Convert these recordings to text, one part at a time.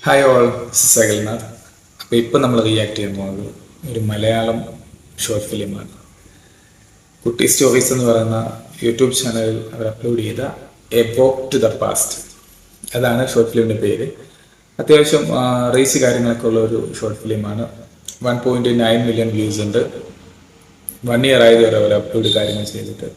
Hi all, സകൽനാഥ്. അപ്പോൾ ഇപ്പം നമ്മൾ റിയാക്ട് ചെയ്യാൻ പോകുന്നത് ഒരു മലയാളം ഷോർട്ട് ഫിലിമാണ്. കുട്ടി സ്റ്റോറീസ് എന്ന് പറയുന്ന യൂട്യൂബ് ചാനലിൽ അവർ അപ്ലോഡ് ചെയ്ത a walk to the past, അതാണ് ഷോർട്ട് ഫിലിമിൻ്റെ പേര്. അത്യാവശ്യം റീച്ച് കാര്യങ്ങളൊക്കെ ഉള്ള ഒരു ഷോർട്ട് ഫിലിമാണ്. 1.9 മില്യൺ വ്യൂസ് ഉണ്ട്. 1 ഇയർ ആയതുവരെ അവർ അപ്ലോഡ് കാര്യങ്ങൾ ചെയ്തിട്ട്.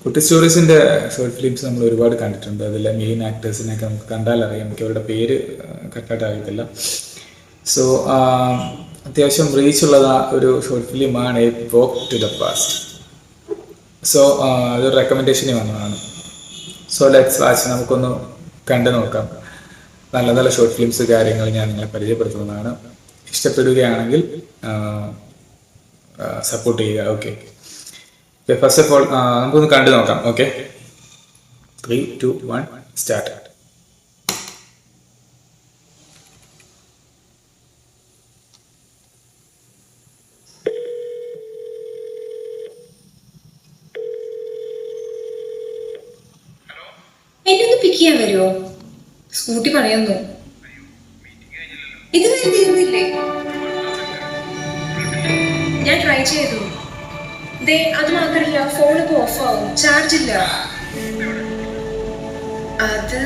കുട്ടി സ്റ്റോറീസിൻ്റെ ഷോർട്ട് ഫിലിംസ് നമ്മൾ ഒരുപാട് കണ്ടിട്ടുണ്ട്. അതിലെ മെയിൻ ആക്ടേഴ്സിനെയൊക്കെ നമുക്ക് കണ്ടാൽ അറിയാം. എനിക്ക് അവരുടെ പേര് കറക്റ്റായിട്ട് അറിയത്തില്ല. സോ അത്യാവശ്യം റീച്ചുള്ള ഒരു ഷോർട്ട് ഫിലിമാണ് a walk to the past. So അതൊരു റെക്കമെൻഡേഷന് വന്നതാണ്. So let's watch. നമുക്കൊന്ന് കണ്ടു നോക്കാം. നല്ല നല്ല ഷോർട്ട് ഫിലിംസ് കാര്യങ്ങൾ ഞാൻ നിങ്ങളെ പരിചയപ്പെടുത്തുന്നതാണ്. ഇഷ്ടപ്പെടുകയാണെങ്കിൽ സപ്പോർട്ട് ചെയ്യുക. ഓക്കെ, ഫസ്റ്റ് ഓഫ് ഓൾ നമുക്കൊന്ന് കണ്ടു നോക്കാം. Okay, 3, 2, 1 start. എന്നെ ഒന്ന് പിക്ക് ചെയ്യാൻ വരുമോ? സ്കൂട്ടി പണിയുന്നു. ഇതുവരെ തീർന്നില്ലേ? ഞാൻ ട്രൈ ചെയ്തു. അത് മാത്രല്ല, ഫോൺ ഇപ്പൊ ഓഫ് ആവും, ചാർജ് ഇല്ല. അത്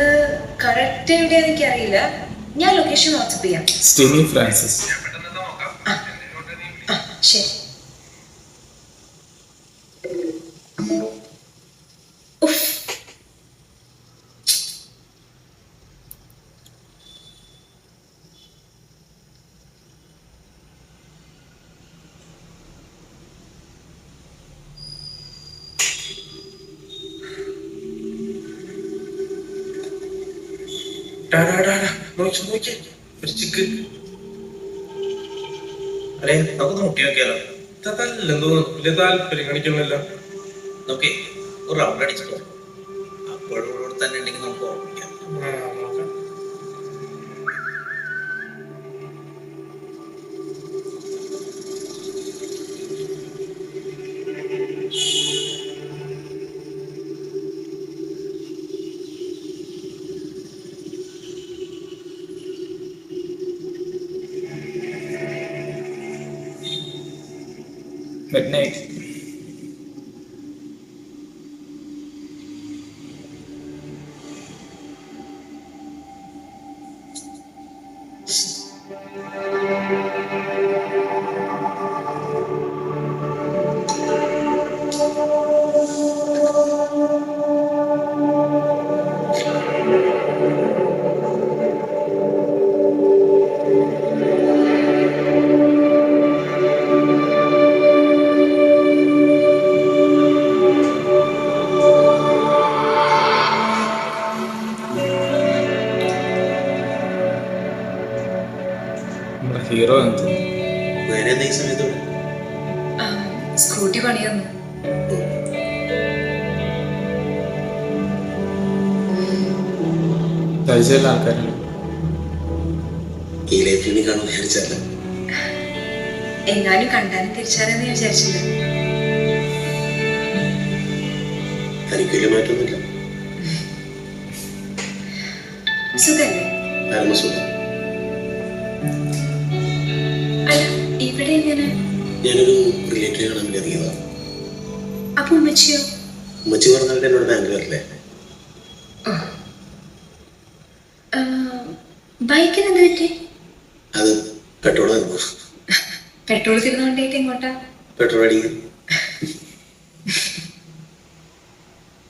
കറക്റ്റ് എവിടെയാന്ന് എനിക്കറിയില്ല. ഞാൻ ലൊക്കേഷൻ വാട്സ്ആപ്പ് ചെയ്യാം. സ്റ്റീനി ഫ്രാൻസിസ്. ശരി. ഒരു ചിക്ക് അല്ലെ, നമുക്ക് മുട്ടി നോക്കിയാലോ? തല്ലെന്തോ വലിയ താല്പര്യം കാണിക്കുന്നില്ല. നോക്കേ, ഒരു റൗണ്ട് അടിച്ചിട്ടോ. അപ്പോഴും തന്നെ ഉണ്ടെങ്കിൽ നമുക്ക് ഓർമ്മിക്കാം. Midnight. നമ്മുടെ ഹീറോ എന്ത് വേറെ എന്തെങ്കിലും സമയത്തോടെ സ്കൂട്ടി പണിയുന്നു. പരിചയമുള്ള ആൾക്കാരുണ്ട്. ഈ ലൈഫിൽ നീ കാണുമെന്ന് വിചാരിച്ചല്ല. എങ്ങാനും കണ്ടാലും തിരിച്ചറിയാന്ന് ഞാൻ വിചാരിച്ചില്ല. തനിക്ക് വലിയ മാറ്റമൊന്നുമില്ല. സുഖല്ലേ? പരമസുഖം. അല്ല, ഇവിടെ എങ്ങനെ? ഞാനൊരു റിലേറ്റീവ് കാണാൻ വേണ്ടി ഇറങ്ങിയതാണ്. അപ്പൊ ഉമ്മച്ചിയോ? ഉമ്മച്ചി പറഞ്ഞാൽ എന്നോട് ബാംഗ്ലൂരിലെ ബൈക്കിന് എന്ത് പറ്റി? അത് പെട്രോൾ തന്നു. പെട്രോൾ തീർന്നുകൊണ്ടേക്ക് എങ്ങോട്ടാ? പെട്രോൾ അടിക്കും.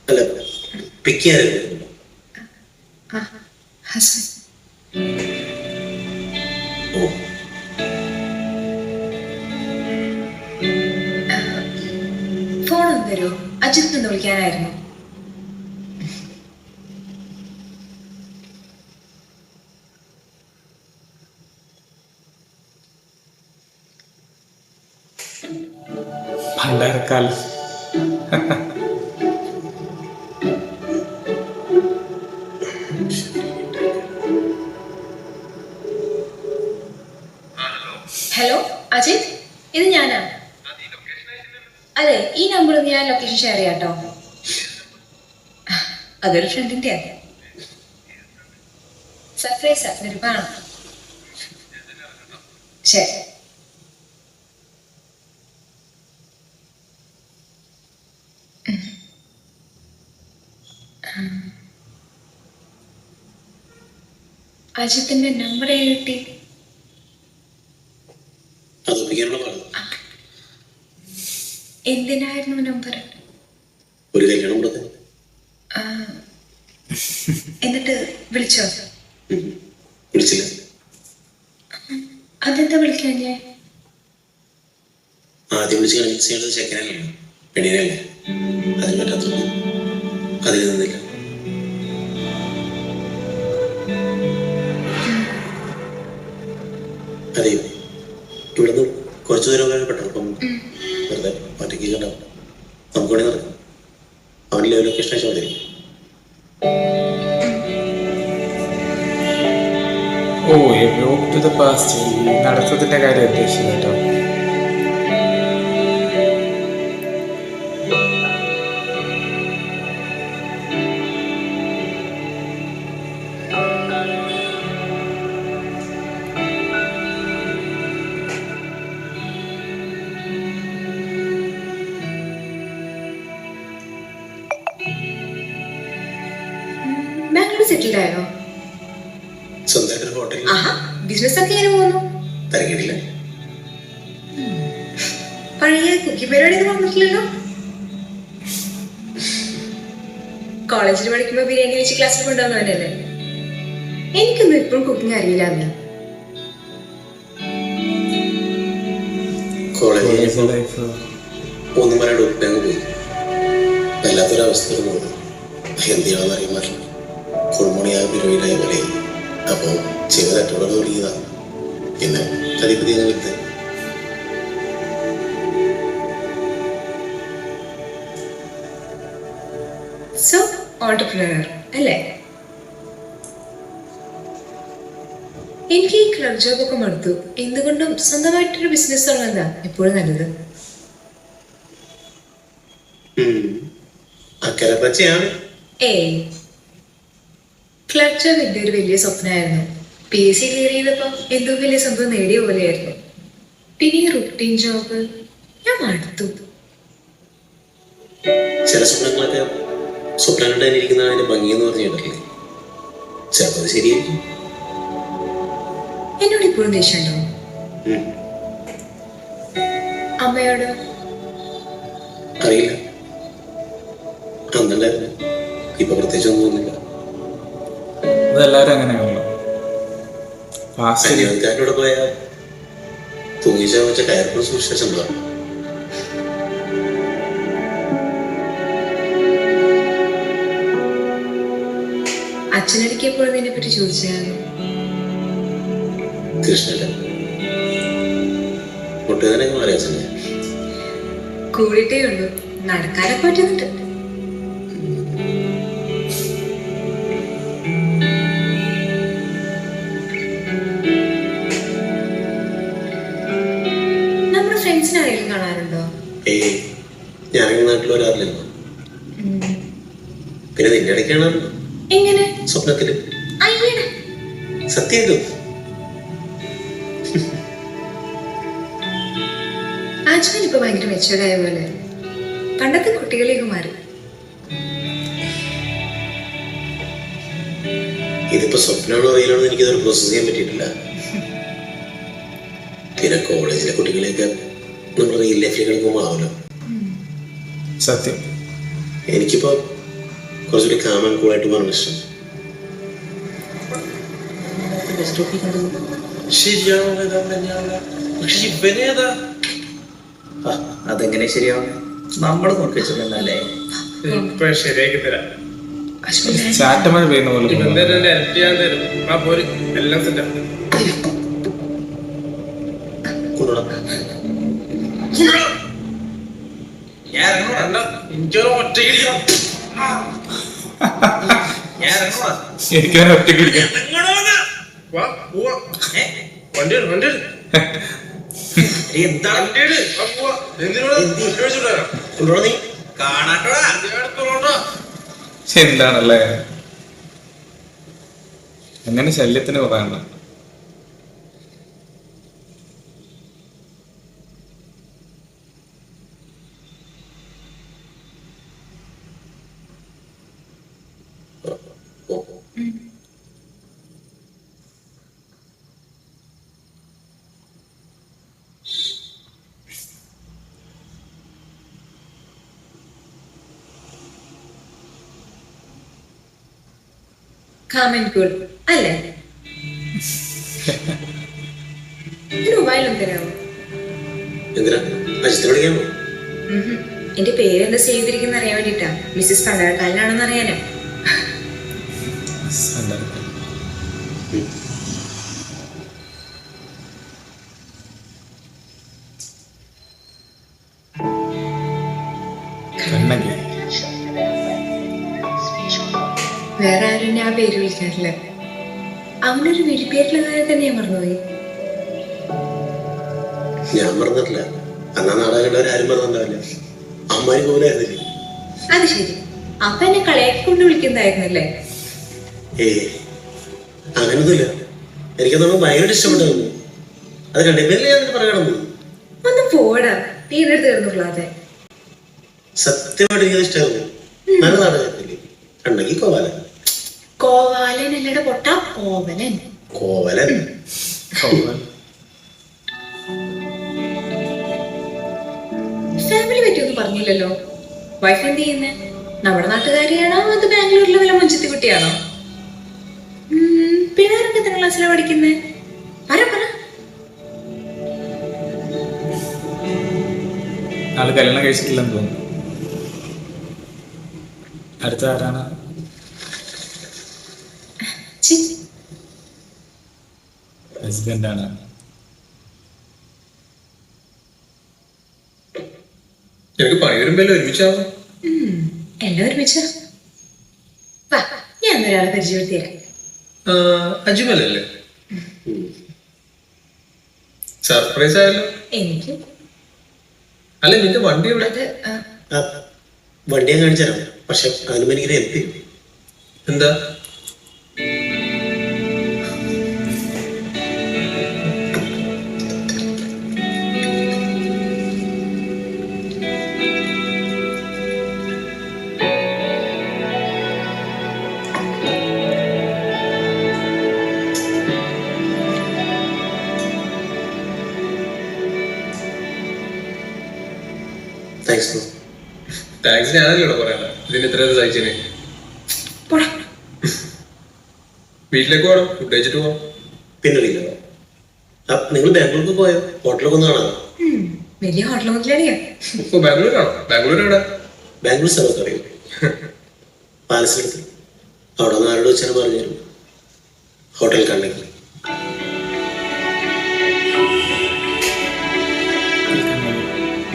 അല്ല, പിക്ക് ചെയ്യാറില്ല. ഓ, ഫോൺ ഒന്ന് തരുമോ? അജിത്ത് നിന്ന് വിളിക്കാനായിരുന്നു. പണ്ടേക്കാലം. ഹലോ അജിത്, ഇത് ഞാനാ. അതെ, ഈ നമ്പറിൽ ഞാൻ ലൊക്കേഷൻ ഷെയർ ചെയ്യാം കേട്ടോ. അതൊരു ഫ്രണ്ടിന്റെ സർപ്രൈസാ, വരുവാണ്. ശരി. അജിത്തിന്റെ നമ്പർ കിട്ടി. എന്തിനായിരുന്നു നമ്പർ? ഒരു കല്യാണം കൂടെ. എന്നിട്ട് വിളിച്ചോ? വിളിച്ചില്ല. അതെന്താ വിളിക്കാൻ? ഞാൻ ആദ്യം വിളിച്ച് കൺവിൻസ് ചെയ്യേണ്ടത് ചെക്കനല്ലേ, പെണ്ണിനല്ലേ. അതിന് പറ്റാത്തത് അതിൽ നിന്നില്ല. അതെ, ഇവിടുന്ന് കുറച്ചു ദൂരം പെട്ടോ. അപ്പം വെറുതെ ഒറ്റയ്ക്ക് ഉണ്ടാവും. നമുക്ക് വേണ്ടി നടക്കാം. അവൻ ലൊക്കേഷൻ അയച്ചാൽ മതി. Oh, a vlog to the past. ഈ നടത്തത്തിന്റെ കാര്യം ഉദ്ദേശിച്ചത് കേട്ടോ. ബാംഗ്ലൂർ സെറ്റിൽഡ് ആയോ? സ്വന്തമായിട്ടൊരു ഹോട്ടലിൽ. ആഹാ, ബിസിനസ് ഒക്കെ എങ്ങനെ പോകുന്നു? തരക്കേടില്ല. പഴയ കുക്കി പരിപാടി ഒന്നും വന്നിട്ടില്ലല്ലോ. കോളേജിൽ പഠിക്കുമ്പോ ബിരിയാണി വെച്ച് ക്ലാസ്സിൽ കൊണ്ടുവന്നവനല്ലേ. എനിക്കൊന്നും ഇപ്പോഴും കുക്കിംഗ് അറിയില്ല. കോളേജ് ലൈഫ് ഒന്നും പറയാണ്ട് ഉപ്പങ്ങ് പോയി. വല്ലാത്തൊരവസ്ഥ തോന്നുന്നു. എന്തിനാണെന്ന് അറിയാൻ പറ്റില്ല. ഫുൾമണിയായ പരിപാടിയായ പോലെ. അപ്പോൾ ചെയ്ത തട്ടോടെ തുടങ്ങിയതാണ്. പിന്നെ തടിപ്പതി അങ്ങ് വിട്ട്. സോ ഓൺടർപ്രണർ അല്ലേ? എനിക്ക് ഈ ക്ലബ് ജോബ് ഒക്കെ മടുത്തു. എന്തുകൊണ്ടും സ്വന്തമായിട്ടൊരു ബിസിനസ് തുടങ്ങുന്നതാ എപ്പോഴും നല്ലത്. ഏയ്, ക്ലബ് ജോബ് എന്റെ ഒരു വലിയ സ്വപ്നമായിരുന്നു. PSC ക്ലിയർ ചെയ്തപ്പോ എന്തോ വലിയ സംഭവം നേടിയ പോലെയായിരുന്നു. പിന്നെ ഈ റുട്ടീൻ ജോബ് ഞാൻ മടുത്തു. ചില സ്വപ്നങ്ങളൊക്കെ സ്വപ്നം കണ്ടായിരിക്കുന്ന അതിന്റെ ഭംഗിയെന്ന് പറഞ്ഞിട്ടില്ലേ. ചിലപ്പോൾ ശരിയായിരിക്കും. എന്നോട് ഇപ്പോഴും ദേഷ്യമുണ്ടോ? അമ്മയോട് അറിയില്ല. അന്നുണ്ടായിരുന്നു. ഇപ്പൊ പ്രത്യേകിച്ച് ഒന്നും തോന്നില്ല. അതെല്ലാരും അങ്ങനെയാണല്ലോ. അന്യവൻകാരനോട് പോയാൽ തൂങ്ങിച്ച വെച്ച കയറിന് സൂക്ഷിച്ചിട്ടുണ്ടോ? അച്ഛനടിക്ക് എപ്പോഴും നിന്നെ പറ്റി ചോദിച്ചായിരുന്നു. കൃഷ്ണല്ല മുട്ടുകാരനെ മാറിയ അച്ഛനെ കൂടിയിട്ടേ ഉള്ളൂ. നടക്കാനൊക്കെ പറ്റുന്നുണ്ട്. നമ്മുടെ ഫ്രണ്ട്സിനെ ആരെങ്കിലും കാണാറുണ്ടോ? ഏയ്, ഞാൻ നാട്ടിൽ വരാറില്ലല്ലോ. പിന്നെ നിന്റെ ഇടയ്ക്ക് കാണാറുണ്ടോ? എങ്ങനെ? സ്വപ്നത്തില്. അയ്യടാ, സത്യം. അച്ഛൻ ഇപ്പൊ ഭയങ്കര മെച്ചൂർഡായ പോലെ. പണ്ടത്തെ കുട്ടികളിലേക്ക് മാറി. ഇതിപ്പോ സ്വപ്നമാണോ അറിയില്ലാണോ എനിക്കതൊരു പ്രോസസ് ചെയ്യാൻ പറ്റിയിട്ടില്ല. പിന്നെ കോളേജിലെ കുട്ടികളെയൊക്കെ നമ്മൾ റിയൽ ലൈഫിൽ കളിക്കുമ്പോൾ ആവല്ലോ. സത്യം. എനിക്കിപ്പോ കുറച്ചുകൂടി കാമൻ കൂളായിട്ട് പോകാനാണ് ഇഷ്ടം. അതെങ്ങനെ ശരിയാവും? നമ്മൾ നോക്കി വെച്ചിട്ടുണ്ടല്ലേ. ശരിയാക്കി തരാം. ചാറ്റമഴ പെയ്യുന്ന പോലെ എല്ലാം സെറ്റാ. എനിക്കവനെ ഒറ്റയ്ക്ക് ഇരിക്കാം. എന്താണല്ലേ അങ്ങനെ ശല്യത്തിന് പറയണ്ട. കാം ആൻഡ് കൂൾ അല്ലേ? മൊബൈലും തരാമോ? എന്തിനാ അജിത്ത് വിളിക്കാൻ പോകും? എന്റെ പേരെന്താ സേവ് ചെയ്തിരിക്കുന്ന അറിയാൻ വേണ്ടിട്ടാ. മിസ്സിസ് പണ്ടാരക്കാലിനാണെന്ന് അറിയാനോ? കണ്ണകി. വേറെ ആരും ഞാൻ പേര് വിളിക്കാറില്ല. അവനൊരു വിളിപ്പേരിലുള്ള കാര്യം തന്നെ ഞാൻ മറന്നുപോയി. ഞാൻ മറന്നിട്ടില്ല. അന്നാ നാടകമുള്ളവർ ആരും മറന്നിട്ടുണ്ടാവില്ല. അമ്മായി പോലായിരുന്നില്ലേ? അത് ശരി. അപ്പൊ എന്നെ കളയാക്കി കൊണ്ട് വിളിക്കുന്നതായിരുന്നല്ലേ? അങ്ങനൊന്നുമില്ല. എനിക്കതൊന്നും ഭയങ്കര ഇഷ്ടപ്പെട്ടായിരുന്നു. അത് കണ്ടില്ലേ ഞാൻ പറയണമെന്ന്. ഒന്ന് പോടാ, പേരെടുത്ത് തീർന്നുള്ളാതെ. സത്യമായിട്ട് എനിക്കത് ഇഷ്ടമായിരുന്നു. നല്ല നാടകത്തില്ലേ കണ്ണകി കോവാലൻ. കോവാലൻ അല്ലയുടെ പൊട്ട കോവലൻ. കോവലൻ ഫാമിലി പറ്റിയൊന്നും പറഞ്ഞില്ലല്ലോ. വൈഫ് എന്ത് ചെയ്യുന്നേ? നമ്മുടെ നാട്ടുകാരിയാണോ അത് ബാംഗ്ലൂരിലെ വല്ല മുഞ്ചത്തി കുട്ടിയാണോ? പിള്ളേരൊക്കെ എത്ര ക്ലാസ്സിലാണ് പഠിക്കുന്നേ? പറ. ആള് കല്യാണം കഴിച്ചിട്ടില്ലെന്ന് തോന്നുന്നു. അടുത്ത ആരാണ്? ഹസ്ബൻഡാണ്. എനിക്ക് പണി വരുമ്പല്ലോ ഒരുമിച്ചാവും. എല്ലാം ഒരുമിച്ച. ഞാൻ ഒരാളെ പരിചയപ്പെടുത്തിയാ. അജ്മലല്ലേ? സർപ്രൈസ് ആയല്ലോ. എനിക്ക് അല്ല നിന്റെ വണ്ടി എവിടെ? അത് വണ്ടി ഞാൻ കാണിച്ചു തരാം. പക്ഷെ അതിന് എനിക്ക് ഹെൽപ്പ് ചെയ്യും. എന്താ? താങ്ക്സ് ഞാനല്ലോ പറയാ. ഇതിന് ഇത്ര സഹിച്ചേനെ. വീട്ടിലേക്ക് പോകണം, ഫുഡ് കഴിച്ചിട്ട് പോവാം. പിന്നൊരില്ല. നിങ്ങൾ ബാംഗ്ലൂർക്ക് പോയോ? ഹോട്ടലൊക്കെ ഒന്ന് കാണാം. വലിയ ഹോട്ടൽ മുതലാളിയാ. ഇപ്പൊ ബാംഗ്ലൂരാണോ? ബാംഗ്ലൂർ എവിടെ? ബാംഗ്ലൂർ സ്ഥലത്ത് അറിയും. പാലസിലെടുത്ത് അവിടെ നിന്ന് ആരോട് വെച്ചാൽ പറഞ്ഞു തരും. ഹോട്ടൽ കണ്ടെങ്കിൽ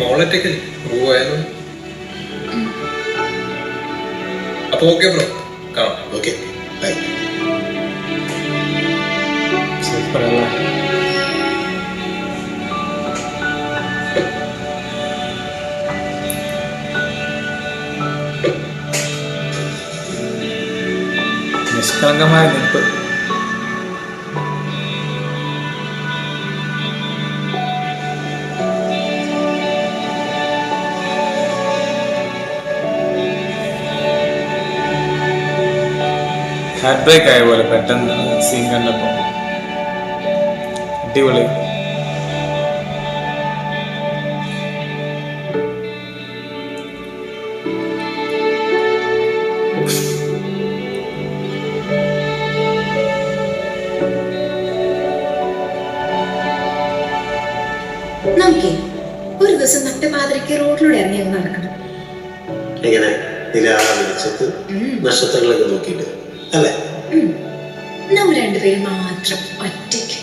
മോളറ്റേക്ക് പോയാലോ? അപ്പൊ ഓക്കെ ബ്രോ, കാണാം. Okay bye. സൂപ്പറല്ല. നിഷ്കളങ്കമായ നിൽപ്പ്. ഹാർട്ട് ബ്രേക്ക് ആയ പോലെ പെട്ടെന്ന് സീൻ കണ്ടപ്പോ. അടിപൊളി. നമുക്കേ ഒരു ദിവസം നട്ടപാതിരക്ക് റോഡിലൂടെ ഇറങ്ങി നടക്കണം. എങ്ങനെ വിളിച്ചത് നക്ഷത്രങ്ങളൊക്കെ നോക്കിയിട്ട് അല്ലേ? നമ്മൾ രണ്ടുപേരും മാത്രം ഒറ്റയ്ക്ക്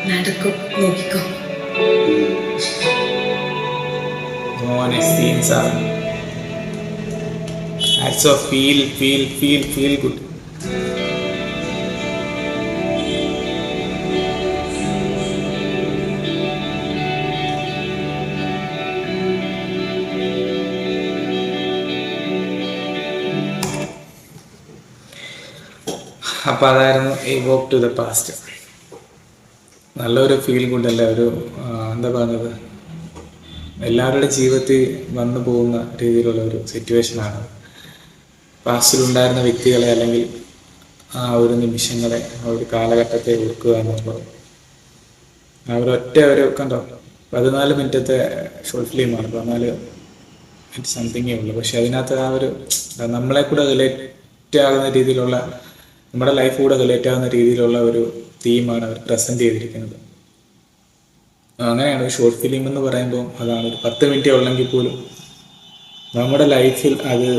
നടക്കും. നോക്കിക്കോ. മോനെ സീൻസ് ആണ്. Feel good. അപ്പോൾ അതായിരുന്നു ഈ വോക്ക് ടു ദ പാസ്റ്റ്. നല്ലൊരു ഫീൽ ഗുഡ് അല്ലേ? ഒരു എന്താ പറയുന്നത്, എല്ലാവരുടെ ജീവിതത്തിൽ വന്നു പോകുന്ന രീതിയിലുള്ള ഒരു സിറ്റുവേഷനാണ്. പാസ്റ്റിലുണ്ടായിരുന്ന വ്യക്തികളെ അല്ലെങ്കിൽ ആ ഒരു നിമിഷങ്ങളെ, ആ ഒരു കാലഘട്ടത്തെ ഓർക്കുക എന്നുള്ളത്. ഒരു കണ്ടോ 14 മിനിറ്റത്തെ ഷോർട്ട് ഫിലിമാണ്. 14 മിനിറ്റ് സംതിങ്ങേ ഉള്ളൂ. പക്ഷെ അതിനകത്ത് ആ ഒരു നമ്മളെ കൂടെ റിലേറ്റ് കണക്റ്റ് ആകുന്ന രീതിയിലുള്ള, നമ്മുടെ ലൈഫ് കൂടെ റിലേറ്റ് ആകുന്ന രീതിയിലുള്ള ഒരു തീമാണ് അവർ പ്രസൻറ്റ് ചെയ്തിരിക്കുന്നത്. അങ്ങനെയാണ് ഒരു ഷോർട്ട് ഫിലിം എന്ന് പറയുമ്പോൾ അതാണ്. ഒരു 10 മിനിറ്റേ ഉള്ളെങ്കിൽ പോലും നമ്മുടെ ലൈഫിൽ അത്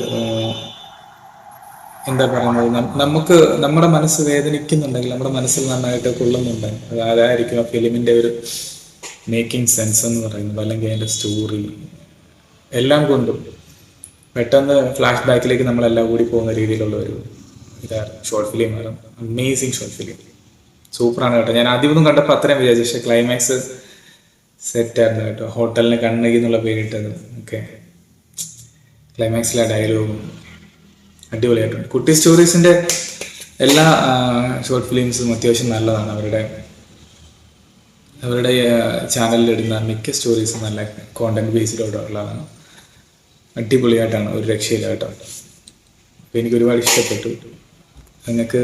എന്താ പറയുന്നത്, നമുക്ക് നമ്മുടെ മനസ്സ് വേദനിക്കുന്നുണ്ടെങ്കിൽ, നമ്മുടെ മനസ്സിൽ നന്നായിട്ട് കൊള്ളുന്നുണ്ടെങ്കിൽ അതായിരിക്കും ആ ഫിലിമിൻ്റെ ഒരു മേക്കിംഗ് സെൻസ് എന്ന് പറയുന്നത്. അല്ലെങ്കിൽ അതിൻ്റെ സ്റ്റോറി എല്ലാം കൊണ്ടും പെട്ടെന്ന് ഫ്ലാഷ് ബാക്കിലേക്ക് നമ്മളെല്ലാം കൂടി പോകുന്ന രീതിയിലുള്ള ഒരു ഇതാണ് ഷോർട്ട് ഫിലിമാണ്. അമേസിങ് ഷോർട്ട് ഫിലിം, സൂപ്പറാണ് കേട്ടോ. ഞാൻ ആദ്യമൊന്നും കണ്ടപ്പോൾ അത്രയും വിചാരിച്ചു, പക്ഷേ ക്ലൈമാക്സ് സെറ്റായിരുന്നു കേട്ടോ. ഹോട്ടലിന് കണ്ണകി എന്നുള്ള പേരിട്ടത് ഒക്കെ, ക്ലൈമാക്സിലെ ഡയലോഗും അടിപൊളിയായിട്ടുണ്ട്. കുട്ടി സ്റ്റോറീസിൻ്റെ എല്ലാ ഷോർട്ട് ഫിലിംസും അത്യാവശ്യം നല്ലതാണ്. അവരുടെ ചാനലിൽ ഇടുന്ന മിക്ക സ്റ്റോറീസും നല്ല കോണ്ടന്റ് ബേസിലോട്ടുള്ളതാണ്. അടിപൊളിയായിട്ടാണ്, ഒരു രക്ഷയില്ല കേട്ടോ. അപ്പോൾ എനിക്ക് ഒരുപാട് ഇഷ്ടപ്പെട്ടു. നിങ്ങൾക്ക്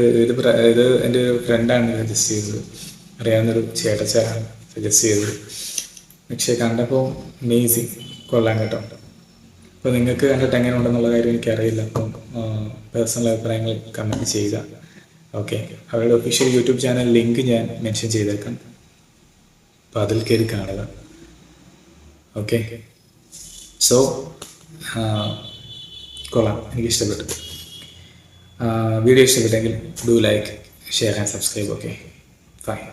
ഇത് എൻ്റെ ഒരു ഫ്രണ്ടാണ് സജസ്റ്റ് ചെയ്തത്, അറിയാവുന്നൊരു ചേട്ടച്ചാരാണ് സജസ്റ്റ് ചെയ്തത്. പക്ഷേ കണ്ടപ്പോൾ അമേസിങ്, കൊള്ളാൻ കേട്ടോ. അപ്പോൾ നിങ്ങൾക്ക് കണ്ടിട്ട് എങ്ങനെ ഉണ്ടെന്നുള്ള കാര്യം എനിക്കറിയില്ല. അപ്പം പേഴ്സണൽ അഭിപ്രായങ്ങൾ കമൻറ്റ് ചെയ്യുക. ഓക്കെ, അവരുടെ ഒഫീഷ്യൽ യൂട്യൂബ് ചാനൽ ലിങ്ക് ഞാൻ മെൻഷൻ ചെയ്തേക്കാം, അപ്പോൾ അതിൽ കയറി കാണുക. ഓക്കെ, സോ കൊള്ളാം, എനിക്കിഷ്ടപ്പെട്ടു. വീഡിയോ ഇഷ്ടപ്പെട്ടെങ്കിൽ do like, share and subscribe. Okay, fine.